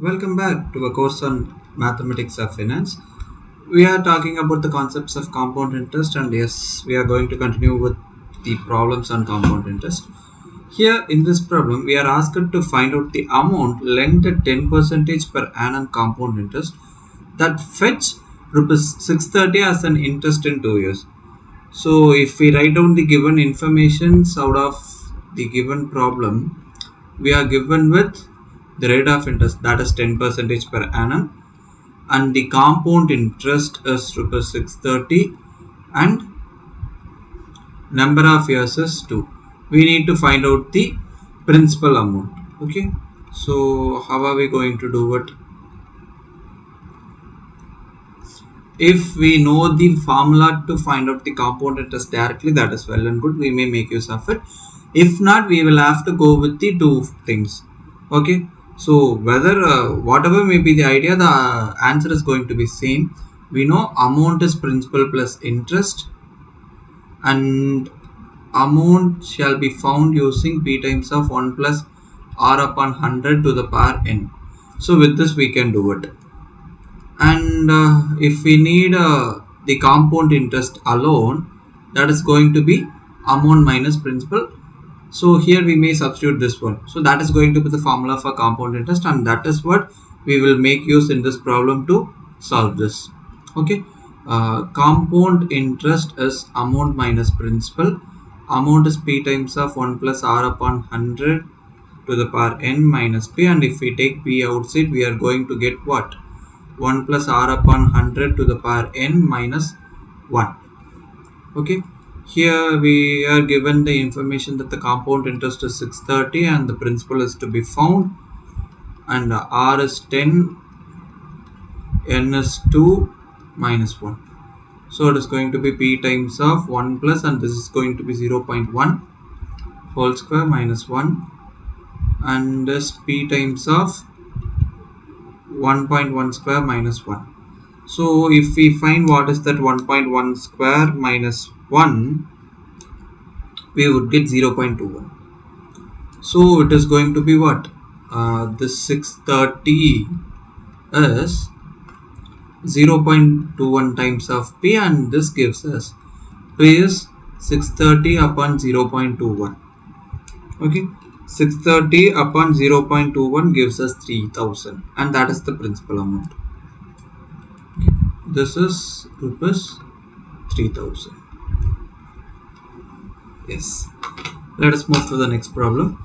Welcome back to a course on mathematics of finance. We are talking about the concepts of compound interest, and yes, we are going to continue with the problems on compound interest. Here in this problem, we are asked to find out the amount lent at 10% per annum compound interest that fetch rupees 630 as an interest in 2 years. So if we write down the given informations out of the given problem, we are given with the rate of interest, that is 10% per annum, and the compound interest is rupees 630 and number of years is 2. We need to find out the principal amount. Okay, so how are we going to do it? If we know the formula to find out the compound interest directly, that is well and good, we may make use of it. If not, we will have to go with the two things. Okay, so whether whatever may be the idea, the answer is going to be same. We know amount is principal plus interest, and amount shall be found using p times of 1 plus r upon 100 to the power n. So with this we can do it. And if we need the compound interest alone, that is going to be amount minus principal. So here we may substitute this one. So that is going to be the formula for compound interest, and that is what we will make use in this problem to solve this. Okay, compound interest is amount minus principal. Amount is p times of 1 plus r upon 100 to the power n minus p, and if we take p outside, we are going to get what? 1 plus r upon 100 to the power n minus 1. Okay, here we are given the information that the compound interest is 630 and the principal is to be found, and r is 10, n is 2 minus 1. So it is going to be p times of 1 plus, and this is going to be 0.1 whole square minus 1, and this p times of 1.1 square minus 1. So if we find what is that 1.1 square minus 1, we would get 0.21. So it is going to be what? This 630 is 0.21 times of p, and this gives us p is 630 upon 0.21. Okay, 630 upon 0.21 gives us 3000, and that is the principal amount. This is rupees 3000. Yes, let us move to the next problem.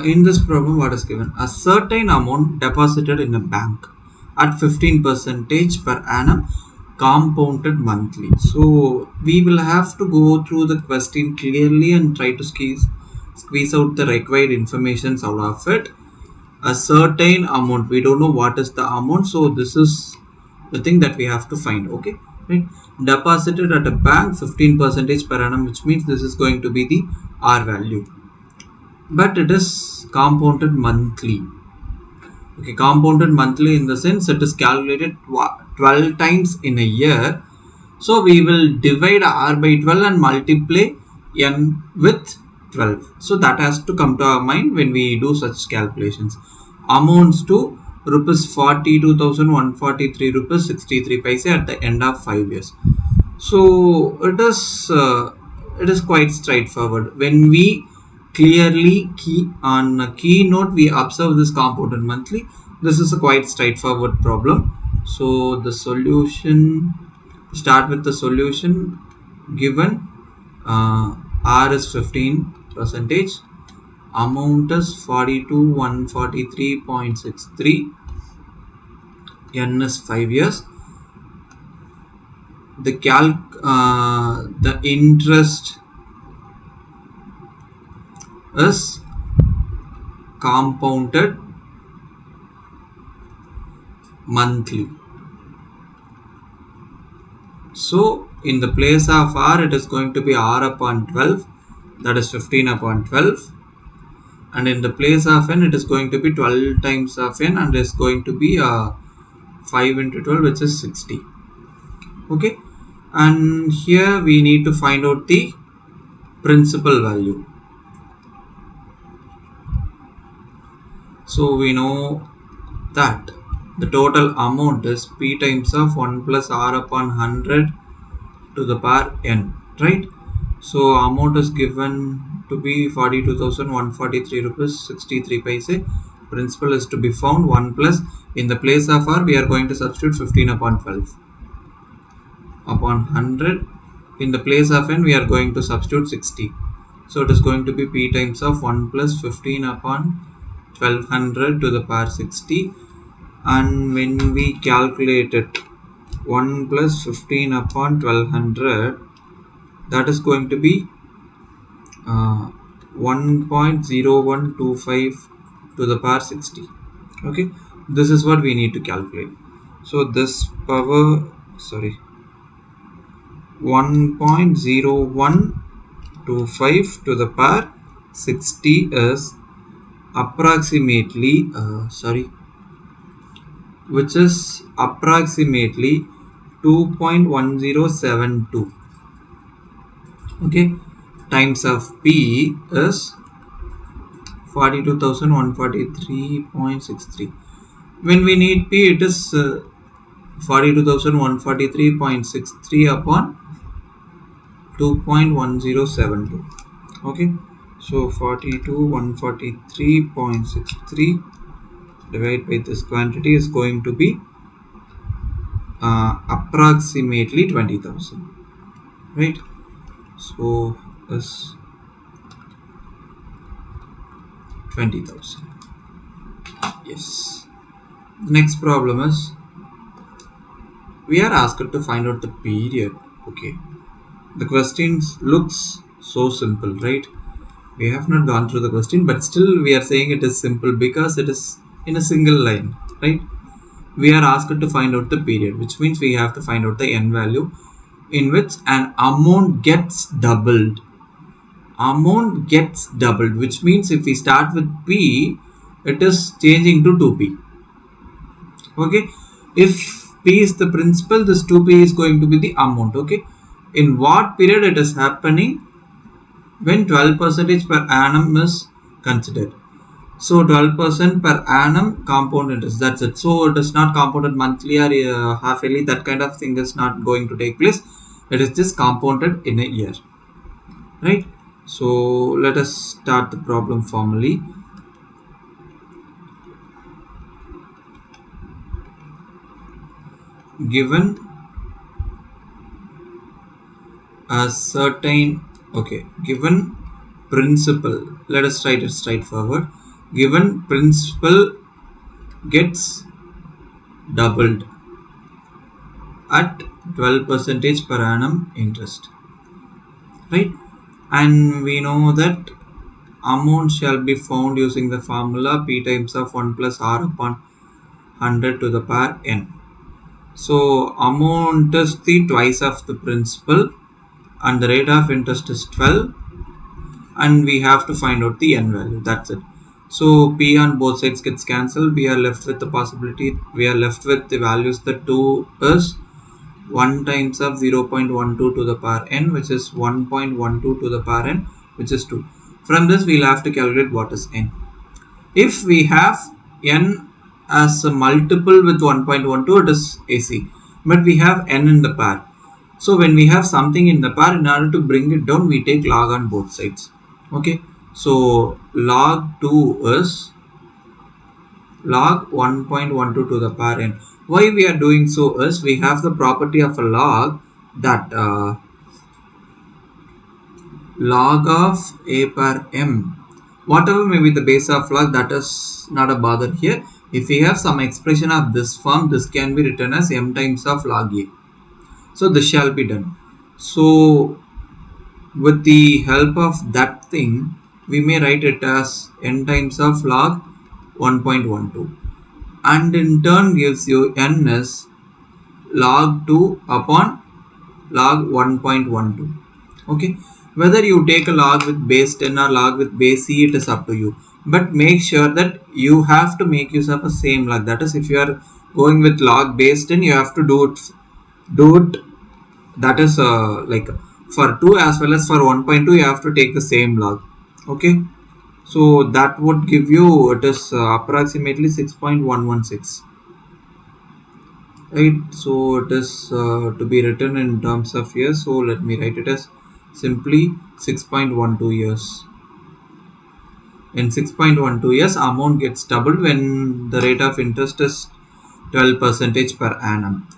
In this problem, what is given? A certain amount deposited in a bank at 15% per annum, compounded monthly. So we will have to go through the question clearly and try to squeeze out the required information out of it. A certain amount, we don't know what is the amount, so this is the thing that we have to find. Okay, right? Deposited at a bank 15% per annum, which means this is going to be the R value, but it is compounded monthly. Okay, compounded monthly in the sense it is calculated 12 times in a year. So we will divide R by 12 and multiply n with 12. So that has to come to our mind when we do such calculations. Amounts to rupees 42,143 rupees 63 paise at the end of 5 years. So it is quite straightforward. When we clearly keynote we observe this compounded monthly, this is a quite straightforward problem. So the solution, start with the solution given. R is 15%, amount is 42,143.63, n is 5 years. The interest is compounded monthly. So in the place of R, it is going to be R upon 12, that is 15 upon 12, and in the place of n, it is going to be 12 times of n, and it is going to be 5 into 12, which is 60. Okay, and here we need to find out the principal value. So we know that the total amount is P times of 1 plus R upon 100 to the power n, right? So amount is given to be 42,143 rupees 63 paise. Principal is to be found 1 plus, in the place of R we are going to substitute 15 upon 12 upon 100. In the place of n we are going to substitute 60. So it is going to be P times of 1 plus 15 upon 1200 to the power 60. And when we calculate it, 1 plus 15 upon 1200, that is going to be 1.0125 to the power 60. Okay, this is what we need to calculate. So this power, sorry, 1.0125 to the power 60 is approximately which is approximately 2.1072. okay, times of P is 42,143.63. when we need P, it is 42,143.63 upon 2.1072. okay, so 42,143.63 divided by this quantity is going to be approximately 20,000, right? So this 20,000. Yes. The next problem is we are asked to find out the period. Okay, the question looks so simple, right? We have not gone through the question, but still we are saying it is simple because it is in a single line, right? We are asked to find out the period, which means we have to find out the n value in which an amount gets doubled. Amount gets doubled, which means if we start with P, it is changing to 2P. okay, if P is the principal, this 2P is going to be the amount. okay, in what period it is happening? When 12% per annum is considered. So 12% per annum compound interest, that's it. So it is not compounded monthly or half yearly, that kind of thing is not going to take place. It is just compounded in a year, right? So let us start the problem formally. Given a certain, okay, given principal, let us write it straightforward. Given principal gets doubled at 12% per annum interest, right? And we know that amount shall be found using the formula P times of 1 plus R upon 100 to the power n. So amount is the twice of the principal and the rate of interest is 12, and we have to find out the n value, that's it. So P on both sides gets cancelled. We are left with the possibility, we are left with the values that 2 is 1 times of 0.12 to the power n, which is 1.12 to the power n, which is 2. From this we'll have to calculate what is n. If we have n as a multiple with 1.12, it is AC, but we have n in the pair. So when we have something in the pair, in order to bring it down, we take log on both sides. okay, so log 2 is log 1.12 to the power n. Why we are doing so is we have the property of a log that log of a per m, whatever may be the base of log, that is not a bother here. If we have some expression of this form, this can be written as m times of log a. So this shall be done. So with the help of that thing, we may write it as n times of log 1.12, and in turn gives you n is log 2 upon log 1.12. okay, whether you take a log with base 10 or log with base c, it is up to you, but make sure that you have to make use of a same log. That is, if you are going with log base 10, you have to do it, that is like for 2 as well as for 1.2, you have to take the same log. okay, So that would give you, it is approximately 6.116, right? So it is to be written in terms of years, so let me write it as simply 6.12 years. In 6.12 years, amount gets doubled when the rate of interest is 12 percentage per annum.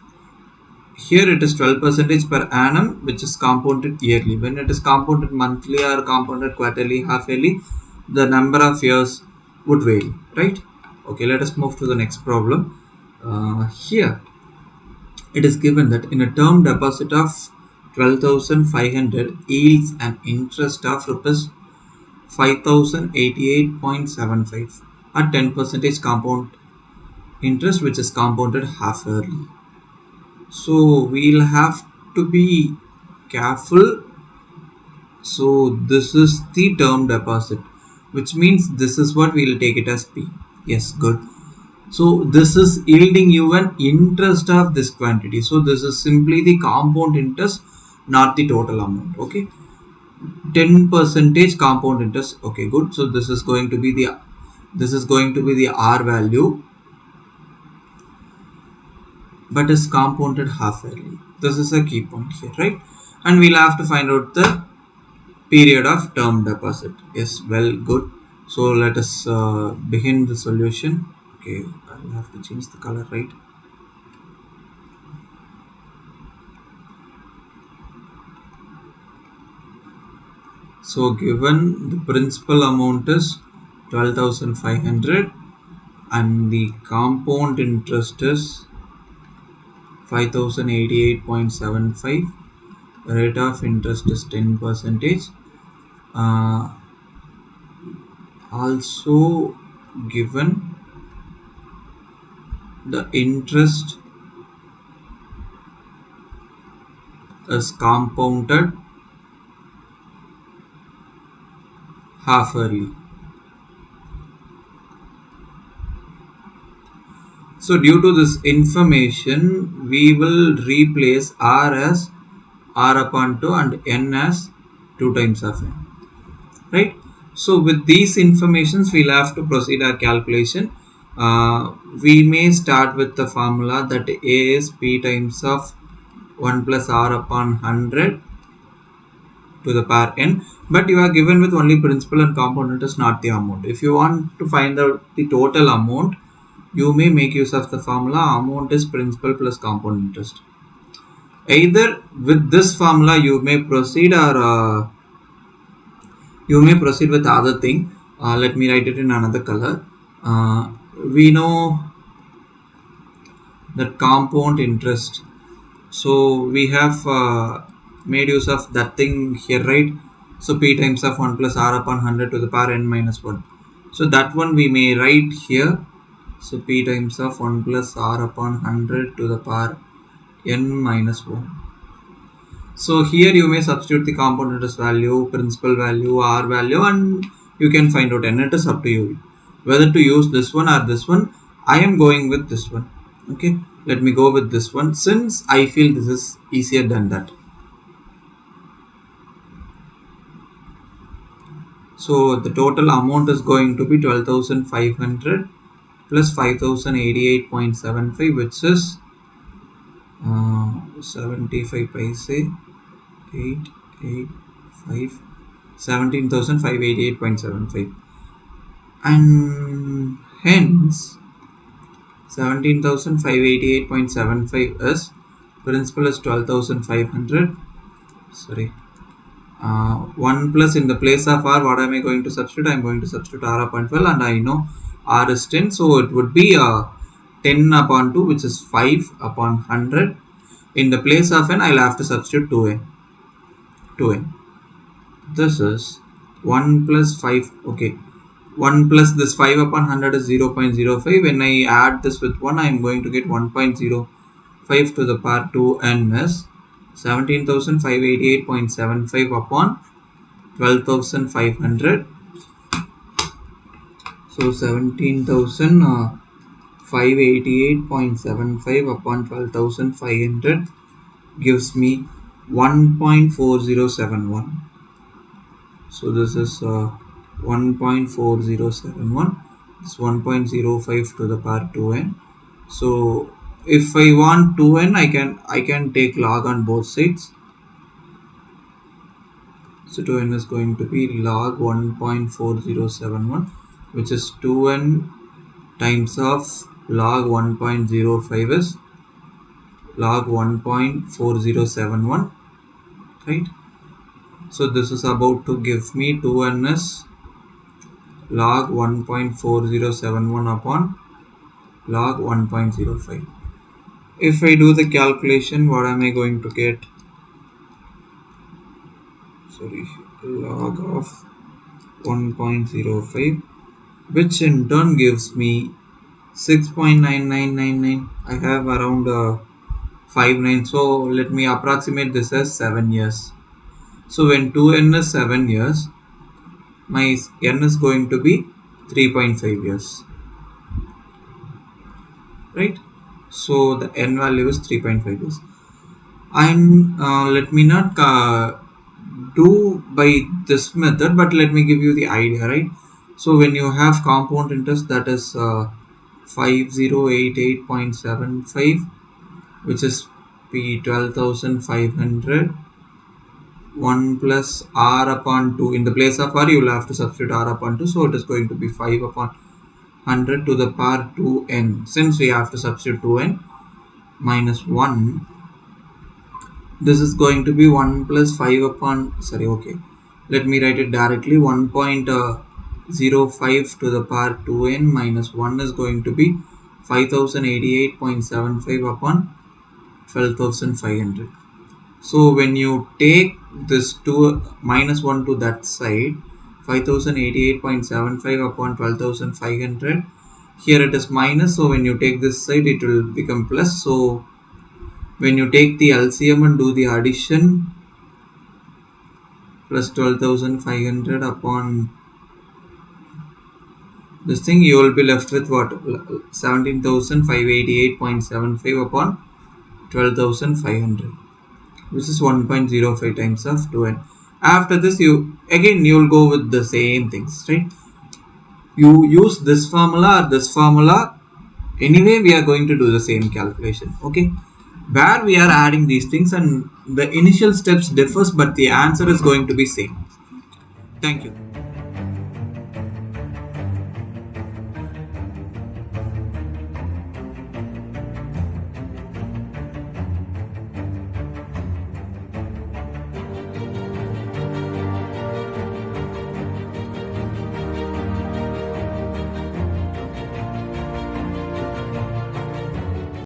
Here it is 12 percentage per annum, which is compounded yearly. When it is compounded monthly or compounded quarterly, half yearly, the number of years would vary, right? Okay, let us move to the next problem. Here it is given that in a term deposit of 12,500 yields an interest of rupees 5,088.75 at 10 percentage compound interest, which is compounded half yearly. So we'll have to be careful. So this is the term deposit, which means this is what we'll take it as P. Yes, good. So this is yielding you an interest of this quantity. So this is simply the compound interest, not the total amount. Okay, 10 percentage compound interest. Okay, good. So this is going to be the R value, but is compounded half yearly. This is a key point here, right? And we'll have to find out the period of term deposit. Yes, well, good. So let us begin the solution. Okay, I'll have to change the color, right? So given the principal amount is 12,500 and the compound interest is 5,088.75, rate of interest is 10 percentage. Also given the interest is compounded half yearly. So due to this information, we will replace R as R upon 2 and N as 2 times of N, right? So with these informations, we'll have to proceed our calculation. We may start with the formula that A is P times of 1 plus R upon 100 to the power N, but you are given with only principal and compound interest, not the amount. If you want to find out the total amount, you may make use of the formula amount is principal plus compound interest. Either with this formula you may proceed, or you may proceed with other thing. Let me write it in another color. We know that compound interest, so we have made use of that thing here, right? So P times of 1 plus R upon 100 to the power N minus 1. So that one we may write here. So P times of 1 plus R upon 100 to the power N minus 1. So here you may substitute the compound interest value, principal value, R value, and you can find out N. It is up to you whether to use this one or this one. I am going with this one. Okay, let me go with this one since I feel this is easier than that. So the total amount is going to be 12,500 plus 5,088.75, which is 75 paise 885 17,588.75, and hence 17,588.75 is principal is 12,500. Sorry, 1 plus in the place of R, what am I going to substitute? I am going to substitute R upon 12, and I know R is 10, so it would be 10 upon 2, which is 5 upon 100. In the place of N, I will have to substitute 2N. This is 1 plus 5. Okay, 1 plus this 5 upon 100 is 0.05. When I add this with 1, I am going to get 1.05 to the power 2N is 17,588.75 upon 12,500. So 17,588.75 upon 12,500 gives me 1.4071. So this is 1.4071. It's 1.05 to the power 2n. So if I want 2n, I can take log on both sides. So 2n is going to be log 1.4071, which is 2n times of log 1.05 is log 1.4071, right? So this is about to give me 2n is log 1.4071 upon log 1.05. If I do the calculation, what am I going to get? Sorry, log of 1.05, which in turn gives me 6.9999. I have around 59, so let me approximate this as 7 years. So when 2n is 7 years, my n is going to be 3.5 years, right? So the n value is 3.5 years. And let me not do by this method, but let me give you the idea, right? So when you have compound interest, that is 5088.75, which is P 12,500, 1 plus r upon 2. In the place of r, you will have to substitute r upon 2, so it is going to be 5 upon 100 to the power 2n. Since we have to substitute 2n minus 1, this is going to be 1 plus 5 upon, sorry, okay, let me write it directly. 1.05 to the power 2n minus 1 is going to be 5088.75 upon 12,500. So when you take this 2 minus 1 to that side, 5088.75 upon 12,500, here it is minus, so when you take this side it will become plus. So when you take the LCM and do the addition, plus 12,500 upon this thing, you will be left with what? 17,588.75 upon 12,500, which is 1.05 times of 2n. After this, you will go with the same things, right? You use this formula or this formula, anyway we are going to do the same calculation, okay? Where we are adding these things and the initial steps differs, but the answer is going to be same. Thank you.